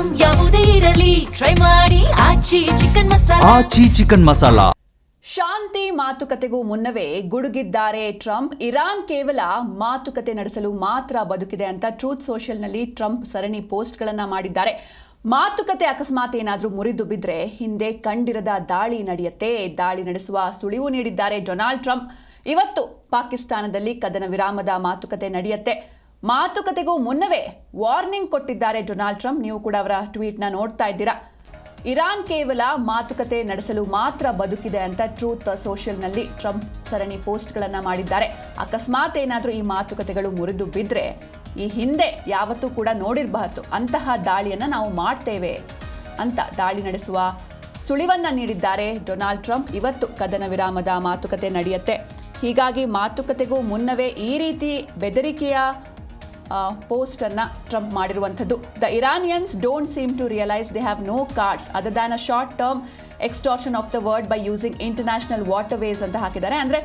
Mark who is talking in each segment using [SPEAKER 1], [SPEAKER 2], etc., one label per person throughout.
[SPEAKER 1] Item ಯಾವುದೇ ಇರಲಿ try ಮಾಡಿ ಆಚಿ ಚಿಕನ್ ಮಸಾಲಾ.
[SPEAKER 2] ಶಾಂತಿ ಮಾತುಕತೆಗೂ ಮುನ್ನವೇ ಗುಡುಗಿದ್ದಾರೆ ಟ್ರಂಪ್. ಇರಾನ್ ಕೇವಲ ಮಾತುಕತೆ ನಡೆಸಲು ಮಾತ್ರ ಬದುಕಿದೆ ಅಂತ ಟ್ರೂತ್ ಸೋಷಿಯಲ್ನಲ್ಲಿ ಟ್ರಂಪ್ ಸರಣಿ ಪೋಸ್ಟ್ಗಳನ್ನು ಮಾಡಿದ್ದಾರೆ. ಮಾತುಕತೆ ಅಕಸ್ಮಾತ್ ಏನಾದರೂ ಮುರಿದು ಬಿದ್ದರೆ ಹಿಂದೆ ಕಂಡಿರದ ದಾಳಿ ನಡೆಯುತ್ತೆ. ದಾಳಿ ನಡೆಸುವ ಸುಳಿವು ನೀಡಿದ್ದಾರೆ ಡೊನಾಲ್ಡ್ ಟ್ರಂಪ್. ಇವತ್ತು ಪಾಕಿಸ್ತಾನದಲ್ಲಿ ಕದನ ವಿರಾಮದ ಮಾತುಕತೆ ನಡೆಯುತ್ತೆ. ಮಾತುಕತೆಗೂ ಮುನ್ನವೇ ವಾರ್ನಿಂಗ್ ಕೊಟ್ಟಿದ್ದಾರೆ ಡೊನಾಲ್ಡ್ ಟ್ರಂಪ್. ನೀವು ಕೂಡ ಅವರ ಟ್ವೀಟ್ನ ನೋಡ್ತಾ ಇದ್ದೀರಾ. ಇರಾನ್ ಕೇವಲ ಮಾತುಕತೆ ನಡೆಸಲು ಮಾತ್ರ ಬದುಕಿದೆ ಅಂತ ಟ್ರೂತ್ ಸೋಷಿಯಲ್ನಲ್ಲಿ ಟ್ರಂಪ್ ಸರಣಿ ಪೋಸ್ಟ್ಗಳನ್ನು ಮಾಡಿದ್ದಾರೆ. ಅಕಸ್ಮಾತ್ ಏನಾದರೂ ಈ ಮಾತುಕತೆಗಳು ಮುರಿದು ಬಿದ್ದರೆ ಈ ಹಿಂದೆ ಯಾವತ್ತೂ ಕೂಡ ನೋಡಿರಬಾರ್ದು ಅಂತಹ ದಾಳಿಯನ್ನು ನಾವು ಮಾಡ್ತೇವೆ ಅಂತ ದಾಳಿ ನಡೆಸುವ ಸುಳಿವನ್ನು ನೀಡಿದ್ದಾರೆ ಡೊನಾಲ್ಡ್ ಟ್ರಂಪ್. ಇವತ್ತು ಕದನ ವಿರಾಮದ ಮಾತುಕತೆ ನಡೆಯುತ್ತೆ. ಹೀಗಾಗಿ ಮಾತುಕತೆಗೂ ಮುನ್ನವೇ ಈ ರೀತಿ ಬೆದರಿಕೆಯ ಪೋಸ್ಟ್ ಅನ್ನ ಟ್ರಂಪ್ ಮಾಡಿರುವಂಥದ್ದು. The Iranians don't seem to realise they have no cards other than a short term extortion of the world by using international waterways ಅಂತ ಹಾಕಿದ್ದಾರೆ. ಅಂದರೆ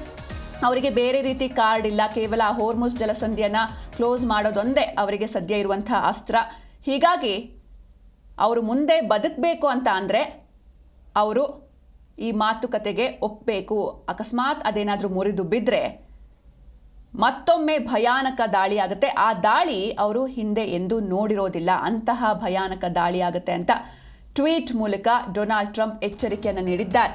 [SPEAKER 2] ಅವರಿಗೆ ಬೇರೆ ರೀತಿ ಕಾರ್ಡ್ ಇಲ್ಲ, ಕೇವಲ ಹೋರ್ಮುಸ್ ಜಲಸಂಧಿಯನ್ನು ಕ್ಲೋಸ್ ಮಾಡೋದೊಂದೇ ಅವರಿಗೆ ಸದ್ಯ ಇರುವಂಥ ಅಸ್ತ್ರ. ಹೀಗಾಗಿ ಅವರು ಮುಂದೆ ಬದುಕಬೇಕು ಅಂತ ಅಂದರೆ ಅವರು ಈ ಮಾತುಕತೆಗೆ ಒಪ್ಪಬೇಕು. ಅಕಸ್ಮಾತ್ ಅದೇನಾದರೂ ಮುರಿದು ಬಿದ್ದರೆ ಮತ್ತೊಮ್ಮೆ ಭಯಾನಕ ದಾಳಿ ಆಗುತ್ತೆ. ಆ ದಾಳಿ ಅವರು ಹಿಂದೆ ಎಂದೂ ನೋಡಿರೋದಿಲ್ಲ, ಅಂತಹ ಭಯಾನಕ ದಾಳಿ ಆಗುತ್ತೆ ಅಂತ ಟ್ವೀಟ್ ಮೂಲಕ ಡೊನಾಲ್ಡ್ ಟ್ರಂಪ್ ಎಚ್ಚರಿಕೆಯನ್ನು ನೀಡಿದ್ದಾರೆ.